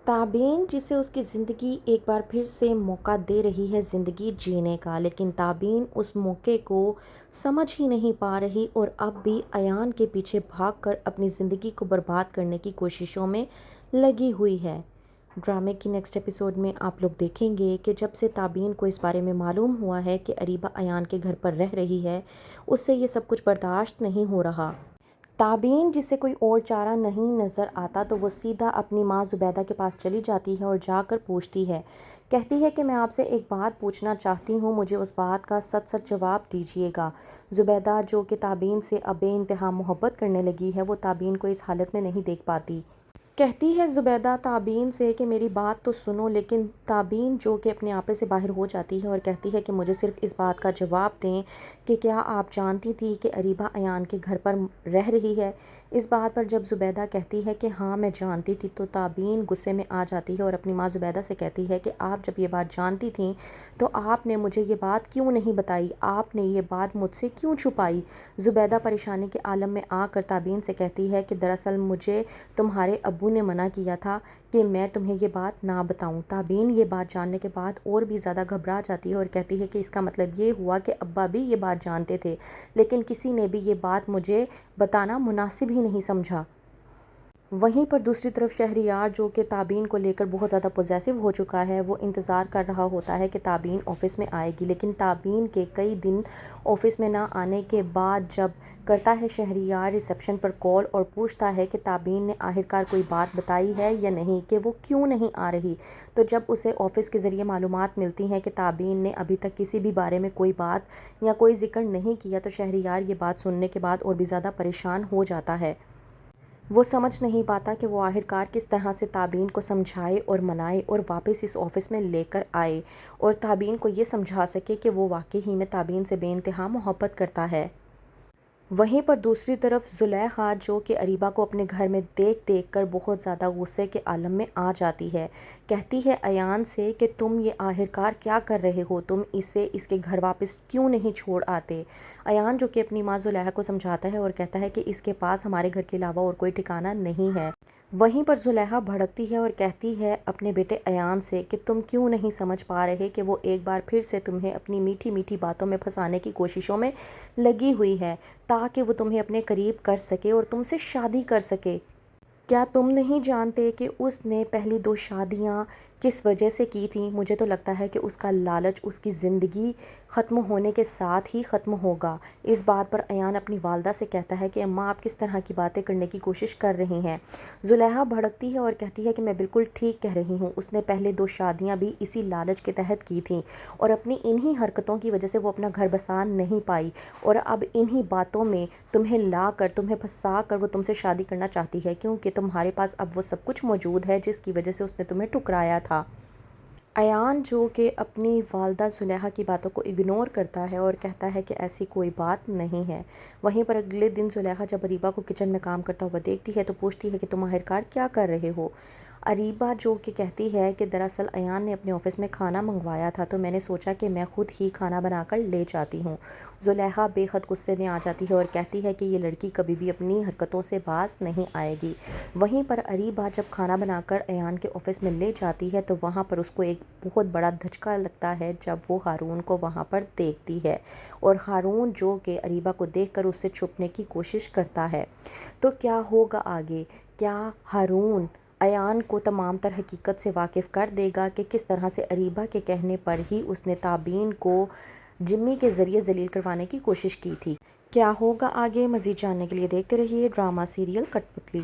تابین جسے اس کی زندگی ایک بار پھر سے موقع دے رہی ہے زندگی جینے کا، لیکن تابین اس موقع کو سمجھ ہی نہیں پا رہی اور اب بھی ایان کے پیچھے بھاگ کر اپنی زندگی کو برباد کرنے کی کوششوں میں لگی ہوئی ہے۔ ڈرامے کی نیکسٹ ایپیسوڈ میں آپ لوگ دیکھیں گے کہ جب سے تابین کو اس بارے میں معلوم ہوا ہے کہ اریبہ ایان کے گھر پر رہ رہی ہے، اس سے یہ سب کچھ برداشت نہیں ہو رہا۔ تابین جسے کوئی اور چارہ نہیں نظر آتا تو وہ سیدھا اپنی ماں زبیدہ کے پاس چلی جاتی ہے اور جا کر پوچھتی ہے، کہتی ہے کہ میں آپ سے ایک بات پوچھنا چاہتی ہوں، مجھے اس بات کا سچ سچ جواب دیجیے گا۔ زبیدہ جو کہ تابین سے اب بے انتہا محبت کرنے لگی ہے، وہ تابین کو اس حالت میں نہیں دیکھ پاتی۔ کہتی ہے زبیدہ تابین سے کہ میری بات تو سنو، لیکن تابین جو کہ اپنے آپے سے باہر ہو جاتی ہے اور کہتی ہے کہ مجھے صرف اس بات کا جواب دیں کہ کیا آپ جانتی تھی کہ اریبہ ایان کے گھر پر رہ رہی ہے؟ اس بات پر جب زبیدہ کہتی ہے کہ ہاں میں جانتی تھی تو تابین غصے میں آ جاتی ہے اور اپنی ماں زبیدہ سے کہتی ہے کہ آپ جب یہ بات جانتی تھیں تو آپ نے مجھے یہ بات کیوں نہیں بتائی، آپ نے یہ بات مجھ سے کیوں چھپائی؟ زبیدہ پریشانی کے عالم میں آ کر تابین سے کہتی ہے کہ دراصل مجھے تمہارے ابو نے منع کیا تھا کہ میں تمہیں یہ بات نہ بتاؤں۔ تابین یہ بات جاننے کے بعد اور بھی زیادہ گھبرا جاتی ہے اور کہتی ہے کہ اس کا مطلب یہ ہوا کہ ابا بھی یہ بات جانتے تھے، لیکن کسی نے بھی یہ بات مجھے بتانا مناسب ہی نہیں سمجھا۔ وہیں پر دوسری طرف شہریار جو کہ تابین کو لے کر بہت زیادہ پوزیسو ہو چکا ہے، وہ انتظار کر رہا ہوتا ہے کہ تابین آفس میں آئے گی، لیکن تابین کے کئی دن آفس میں نہ آنے کے بعد جب کرتا ہے شہریار ریسیپشن پر کال اور پوچھتا ہے کہ تابین نے آخرکار کوئی بات بتائی ہے یا نہیں کہ وہ کیوں نہیں آ رہی، تو جب اسے آفس کے ذریعے معلومات ملتی ہیں کہ تابین نے ابھی تک کسی بھی بارے میں کوئی بات یا کوئی ذکر نہیں کیا، تو شہریار یہ بات سننے کے بعد اور بھی زیادہ پریشان ہو جاتا ہے۔ وہ سمجھ نہیں پاتا کہ وہ آخرکار کس طرح سے تابین کو سمجھائے اور منائے اور واپس اس آفس میں لے کر آئے اور تابین کو یہ سمجھا سکے کہ وہ واقعی میں تابین سے بے انتہا محبت کرتا ہے۔ وہیں پر دوسری طرف زلیخا جو کہ اریبہ کو اپنے گھر میں دیکھ کر بہت زیادہ غصے کے عالم میں آ جاتی ہے، کہتی ہے ایان سے کہ تم یہ آخرکار کیا کر رہے ہو، تم اسے اس کے گھر واپس کیوں نہیں چھوڑ آتے؟ ایان جو کہ اپنی ماں زلیخا کو سمجھاتا ہے اور کہتا ہے کہ اس کے پاس ہمارے گھر کے علاوہ اور کوئی ٹھکانہ نہیں ہے۔ وہیں پر زلیخا بھڑکتی ہے اور کہتی ہے اپنے بیٹے ایان سے کہ تم کیوں نہیں سمجھ پا رہے کہ وہ ایک بار پھر سے تمہیں اپنی میٹھی میٹھی باتوں میں پھنسانے کی کوششوں میں لگی ہوئی ہے تاکہ وہ تمہیں اپنے قریب کر سکے اور تم سے شادی کر سکے۔ کیا تم نہیں جانتے کہ اس نے پہلی 2 شادیاں کس وجہ سے کی تھیں؟ مجھے تو لگتا ہے کہ اس کا لالچ اس کی زندگی ختم ہونے کے ساتھ ہی ختم ہوگا۔ اس بات پر ایان اپنی والدہ سے کہتا ہے کہ اماں آپ کس طرح کی باتیں کرنے کی کوشش کر رہی ہیں؟ زلیخا بھڑکتی ہے اور کہتی ہے کہ میں بالکل ٹھیک کہہ رہی ہوں، اس نے پہلے 2 شادیاں بھی اسی لالچ کے تحت کی تھیں اور اپنی انہی حرکتوں کی وجہ سے وہ اپنا گھر بسا نہیں پائی اور اب انہی باتوں میں تمہیں لا کر تمہیں پھنسا کر وہ تم سے شادی کرنا چاہتی ہے کیونکہ تمہارے پاس اب وہ سب کچھ موجود ہے جس کی وجہ سے اس نے تمہیں ٹھکرایا تھا۔ ایان جو کہ اپنی والدہ زلیخا کی باتوں کو اگنور کرتا ہے اور کہتا ہے کہ ایسی کوئی بات نہیں ہے۔ وہیں پر اگلے دن زلیخا جب اریبہ کو کچن میں کام کرتا ہوا دیکھتی ہے تو پوچھتی ہے کہ تم آخرکار کیا کر رہے ہو؟ اریبہ جو کہ کہتی ہے کہ دراصل ایان نے اپنے آفس میں کھانا منگوایا تھا تو میں نے سوچا کہ میں خود ہی کھانا بنا کر لے جاتی ہوں۔ زلیخا بے حد غصے میں آ جاتی ہے اور کہتی ہے کہ یہ لڑکی کبھی بھی اپنی حرکتوں سے باز نہیں آئے گی۔ وہیں پر اریبہ جب کھانا بنا کر ایان کے آفس میں لے جاتی ہے تو وہاں پر اس کو ایک بہت بڑا دھچکا لگتا ہے جب وہ ہارون کو وہاں پر دیکھتی ہے اور ہارون جو کہ اریبہ کو دیکھ کر اس سے چھپنے کی کوشش کرتا ہے۔ تو کیا ہوگا آگے؟ کیا ہارون ایان کو تمام تر حقیقت سے واقف کر دے گا کہ کس طرح سے اریبہ کے کہنے پر ہی اس نے تابین کو جمی کے ذریعے ذلیل کروانے کی کوشش کی تھی؟ کیا ہوگا آگے؟ مزید جاننے کے لیے دیکھتے رہیے ڈرامہ سیریل کٹ پتلی۔